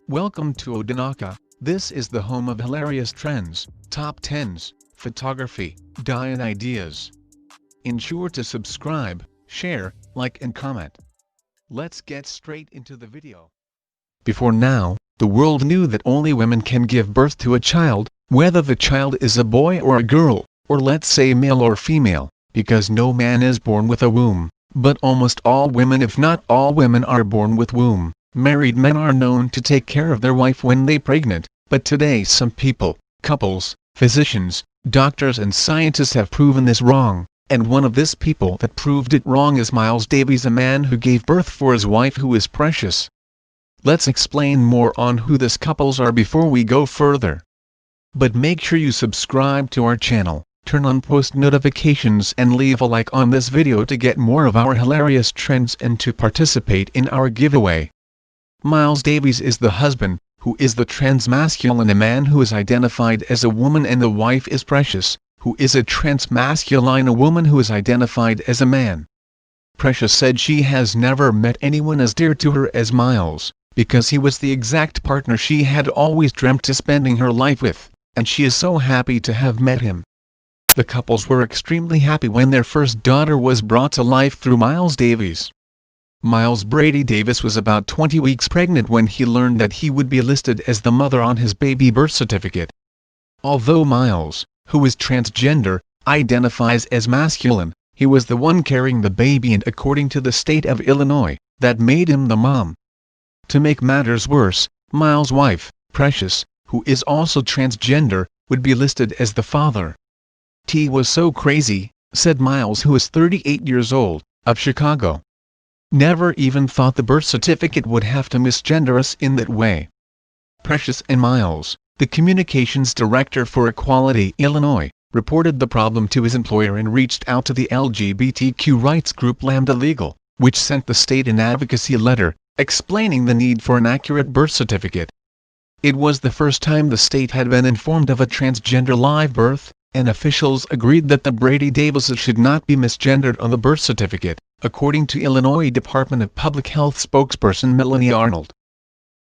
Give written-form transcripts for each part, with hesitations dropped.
Welcome to Odinaka. This is the home of hilarious trends, top 10s, photography, diet ideas. Ensure to subscribe, share, like and comment. Let's get straight into the video. Before now, the world knew that only women can give birth to a child, whether the child is a boy or a girl, or let's say male or female, because no man is born with a womb, but almost all women, if not all women, are born with womb. Married men are known to take care of their wife when they're pregnant, but today some people, couples, physicians, doctors and scientists have proven this wrong, and one of these people that proved it wrong is Miles Davies, a man who gave birth for his wife who is precious. Let's explain more on who these couples are before we go further. But make sure you subscribe to our channel, turn on post notifications and leave a like on this video to get more of our hilarious trends and to participate in our giveaway. Miles Davies is the husband, who is the transmasculine, a man who is identified as a woman, and the wife is Precious, who is a transmasculine, a woman who is identified as a man. Precious said she has never met anyone as dear to her as Miles, because he was the exact partner she had always dreamt of spending her life with, and she is so happy to have met him. The couples were extremely happy when their first daughter was brought to life through Miles Davies. Miles Brady Davis was about 20 weeks pregnant when he learned that he would be listed as the mother on his baby birth certificate. Although Miles, who is transgender, identifies as masculine, he was the one carrying the baby, and according to the state of Illinois, that made him the mom. To make matters worse, Miles' wife, Precious, who is also transgender, would be listed as the father. "T was so crazy," said Miles, who is 38 years old, of Chicago. "Never even thought the birth certificate would have to misgender us in that way." Precious and Miles, the communications director for Equality Illinois, reported the problem to his employer and reached out to the LGBTQ rights group Lambda Legal, which sent the state an advocacy letter, explaining the need for an accurate birth certificate. It was the first time the state had been informed of a transgender live birth, and officials agreed that the Brady Davises should not be misgendered on the birth certificate, according to Illinois Department of Public Health spokesperson Melanie Arnold.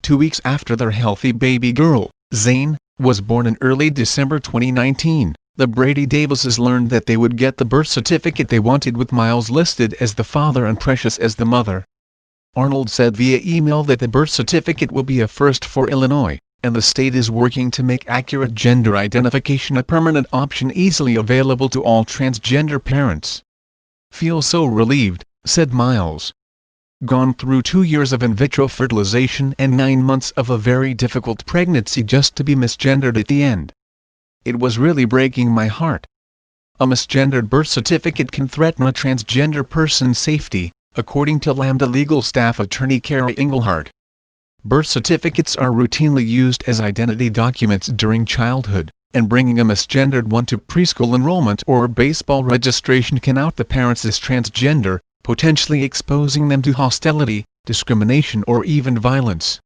2 weeks after their healthy baby girl, Zane, was born in early December 2019, the Brady Davises learned that they would get the birth certificate they wanted, with Miles listed as the father and Precious as the mother. Arnold said via email that the birth certificate will be a first for Illinois, and the state is working to make accurate gender identification a permanent option easily available to all transgender parents. "Feel so relieved," said Miles. "Gone through 2 years of in vitro fertilization and 9 months of a very difficult pregnancy just to be misgendered at the end. It was really breaking my heart. A misgendered birth certificate can threaten a transgender person's safety," according to Lambda Legal staff attorney Carrie Engelhardt. Birth certificates are routinely used as identity documents during childhood, and bringing a misgendered one to preschool enrollment or baseball registration can out the parents as transgender, potentially exposing them to hostility, discrimination or even violence.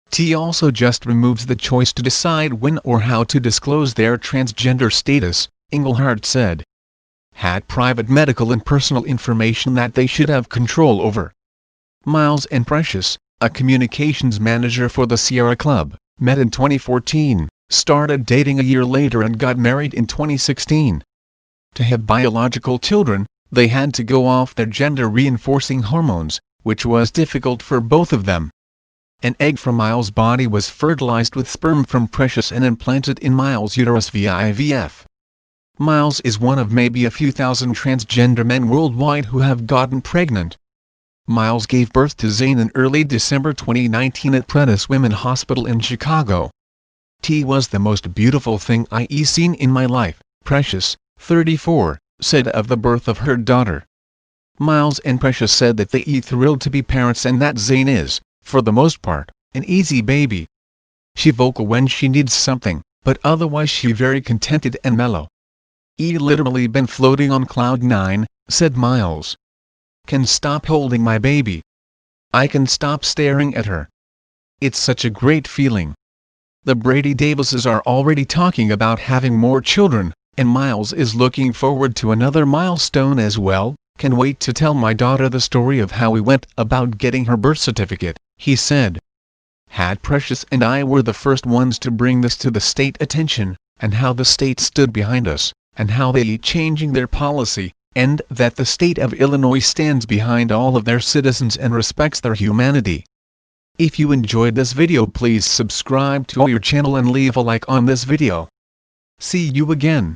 T also just removes the choice to decide when or how to disclose their transgender status, Engelhardt said. Had private medical and personal information that they should have control over. Miles and Precious, a communications manager for the Sierra Club, met in 2014, started dating a year later and got married in 2016. To have biological children, they had to go off their gender-reinforcing hormones, which was difficult for both of them. An egg from Miles' body was fertilized with sperm from Precious and implanted in Miles' uterus via IVF. Miles is one of maybe a few thousand transgender men worldwide who have gotten pregnant. Miles gave birth to Zane in early December 2019 at Prentice Women Hospital in Chicago. "T was the most beautiful thing I seen in my life," Precious, 34, said of the birth of her daughter. Miles and Precious said that they are thrilled to be parents and that Zane is, for the most part, an easy baby. "She vocal when she needs something, but otherwise she very contented and mellow. Literally been floating on cloud 9, said Miles. Can stop holding my baby. I can stop staring at her. It's such a great feeling." The Brady Davises are already talking about having more children, and Miles is looking forward to another milestone as well. "Can wait to tell my daughter the story of how we went about getting her birth certificate," he said. Had Precious and I were the first ones to bring this to the state attention, and how the state stood behind us, and how they changing their policy, and that the state of Illinois stands behind all of their citizens and respects their humanity. If you enjoyed this video, please subscribe to our channel and leave a like on this video. See you again.